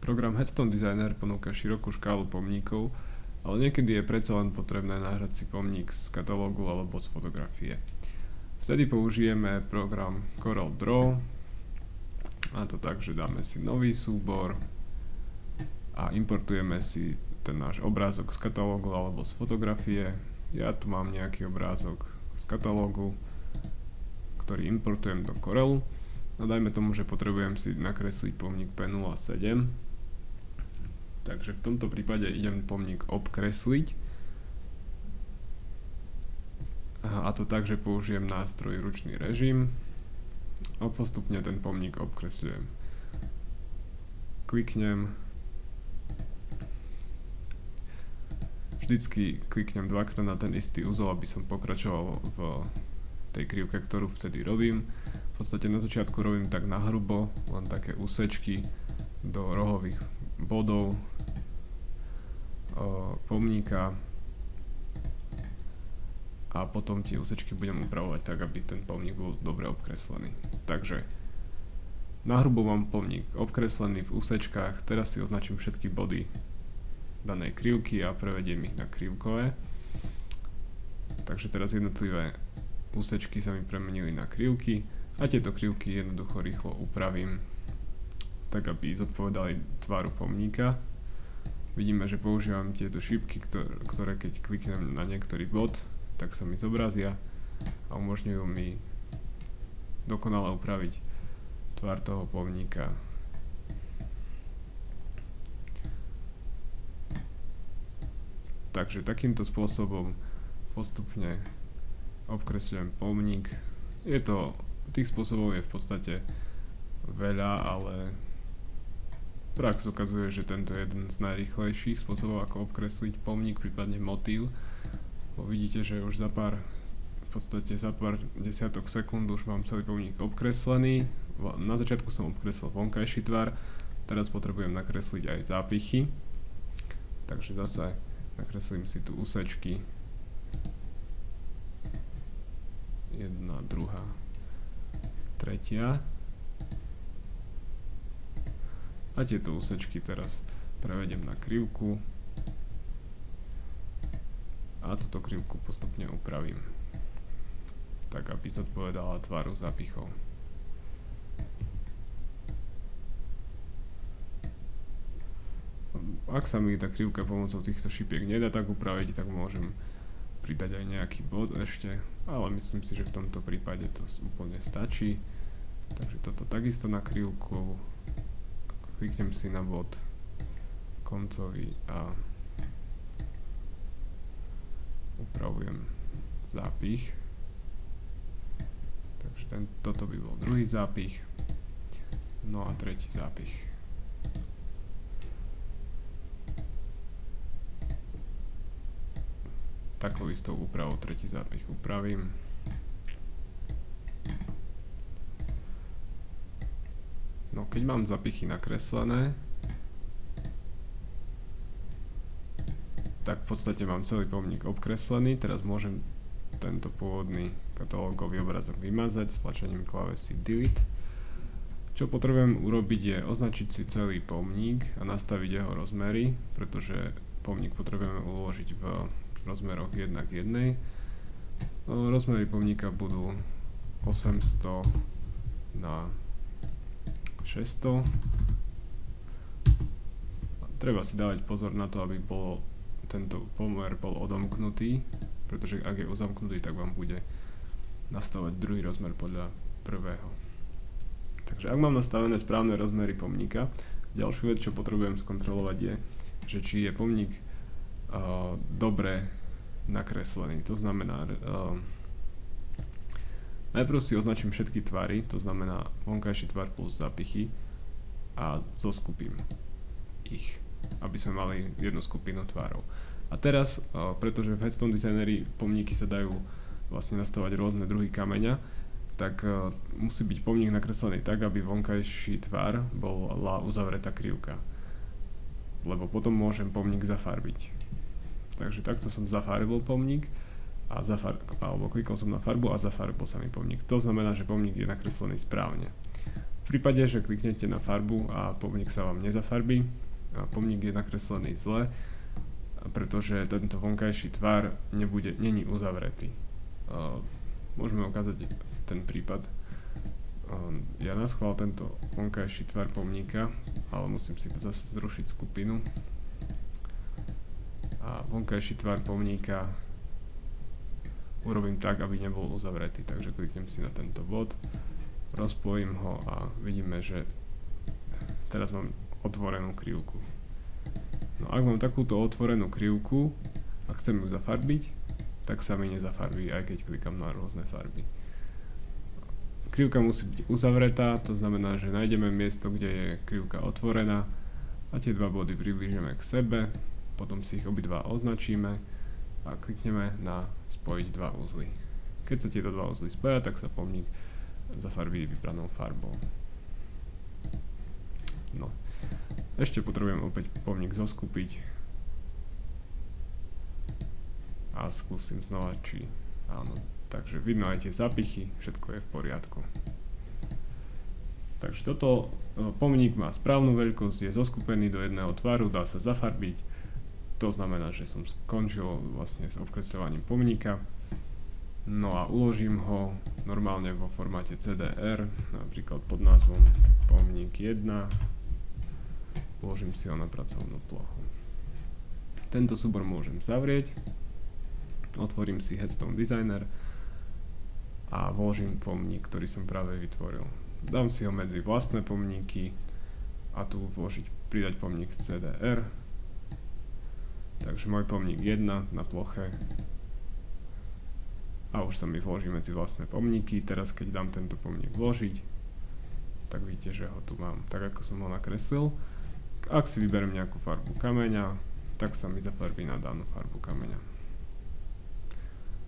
Program Headstone Designer ponúka širokú škálu pomníkov, ale niekedy je predsa len potrebné náhrať si pomník z katalógu alebo z fotografie. Vtedy použijeme program Corel Draw, a to tak, že dáme si nový súbor a importujeme si ten náš obrázok z katalógu alebo z fotografie. Ja tu mám nejaký obrázok z katalógu, ktorý importujem do Corelu. A dajme tomu, že potrebujem si nakresliť pomník P07. Takže v tomto prípade idem pomník obkresliť. A to tak, že použijem nástroj ručný režim. A postupne ten pomník obkresľujem. Kliknem. Vždycky kliknem dvakrát na ten istý uzol, aby som pokračoval v tej krivke, ktorú vtedy robím. V podstate na začiatku robím tak nahrubo, len také úsečky do rohových bodov pomníka a potom tie úsečky budem upravovať tak, aby ten pomník bol dobre obkreslený. Takže nahrubo mám pomník obkreslený v úsečkách, teraz si označím všetky body danej krivky a prevediem ich na krivkové. Takže teraz jednotlivé úsečky sa mi premenili na krivky a tieto krivky jednoducho rýchlo upravím tak, aby zodpovedali tvaru pomníka. Vidíme, že používam tieto šípky, ktoré keď kliknem na niektorý bod, tak sa mi zobrazia a umožňujú mi dokonale upraviť tvar toho pomníka. Takže takýmto spôsobom postupne obkresľujem pomník. Tých spôsobov je v podstate veľa, ale prax ukazuje, že tento je jeden z najrýchlejších spôsobov, ako obkresliť pomník, prípadne motív. Vidíte, že už za pár desiatok sekúnd už mám celý pomník obkreslený. Na začiatku som obkreslil vonkajší tvar, teraz potrebujem nakresliť aj zápichy. Takže zase nakreslím si tu úsečky. Jedna, druhá, tretia. A tieto úsečky teraz prevedem na krivku. A túto krivku postupne upravím, tak aby zodpovedala tvaru zápichov. Ak sa mi tá krivka pomocou týchto šipiek nedá tak upraviť, tak môžem pridať aj nejaký bod ešte, ale myslím si, že v tomto prípade to úplne stačí. Takže toto takisto na krivku, kliknem si na bod koncový a upravujem zápich. Takže toto by bol druhý zápich, no a tretí zápich. Takou istou úpravou tretí zápich upravím. No keď mám zápichy nakreslené, tak v podstate mám celý pomník obkreslený. Teraz môžem tento pôvodný katalógový obrazok vymazať stlačením klávesy Delete. Čo potrebujem urobiť je označiť si celý pomník a nastaviť jeho rozmery, pretože pomník potrebujeme uložiť v rozmeroch 1:1. Rozmery pomníka budú 800 na 600. Treba si dávať pozor na to, aby tento pomer bol odomknutý, pretože ak je uzamknutý, tak vám bude nastavovať druhý rozmer podľa prvého. Takže ak mám nastavené správne rozmery pomníka, ďalšiu vec, čo potrebujem skontrolovať je, že či je pomník dobre nakreslený. To znamená, najprv si označím všetky tvary, to znamená vonkajší tvar plus zápichy a zoskupím ich, aby sme mali jednu skupinu tvarov. A teraz, pretože v Headstone Designeri pomníky sa dajú vlastne nastavovať rôzne druhy kameňa, tak musí byť pomník nakreslený tak, aby vonkajší tvar bola uzavretá krivka. Lebo potom môžem pomník zafarbiť. Takže takto som zafarbil pomník a klikol som na farbu a zafarbil sa mi pomník. To znamená, že pomník je nakreslený správne. prípade, že kliknete na farbu a pomník sa vám nezafarbí, a pomník je nakreslený zle, pretože tento vonkajší tvar není uzavretý. Môžeme ukázať ten prípad. Ja naschvál tento vonkajší tvar pomníka, ale musím si to zase zrušiť skupinu. A vonkajší tvar pomníka urobím tak, aby nebol uzavretý, takže kliknem si na tento bod, rozpojím ho a vidíme, že teraz mám otvorenú krivku. No ak mám takúto otvorenú krivku a chcem ju zafarbiť, tak sa mi nezafarbí, aj keď klikám na rôzne farby. Krivka musí byť uzavretá, to znamená, že nájdeme miesto, kde je krivka otvorená a tie dva body priblížime k sebe, potom si ich obidva označíme a klikneme na spojiť dva uzly. Keď sa tieto dva uzly spoja, tak sa pomník zafarbí vybranou farbou. No. Ešte potrebujem opäť pomník zoskupiť a skúsim znova, či áno. Takže vidno aj tie zápichy, všetko je v poriadku. Takže toto pomník má správnu veľkosť, je zoskupený do jedného tvaru, dá sa zafarbiť. To znamená, že som skončil vlastne s obkresľovaním pomníka. No a uložím ho normálne vo formáte CDR, napríklad pod názvom pomník 1. Uložím si ho na pracovnú plochu. Tento súbor môžem zavrieť. Otvorím si Headstone Designer a vložím pomník, ktorý som práve vytvoril. Dám si ho medzi vlastné pomníky a tu pridať pomník CDR. Takže môj pomník 1 na ploche a už sa mi vloží medzi vlastné pomníky. Teraz keď dám tento pomník vložiť, tak vidíte, že ho tu mám tak, ako som ho nakreslil. Ak si vyberiem nejakú farbu kameňa, tak sa mi zafarbí na danú farbu kameňa.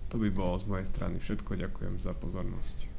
To by bolo z mojej strany všetko, ďakujem za pozornosť.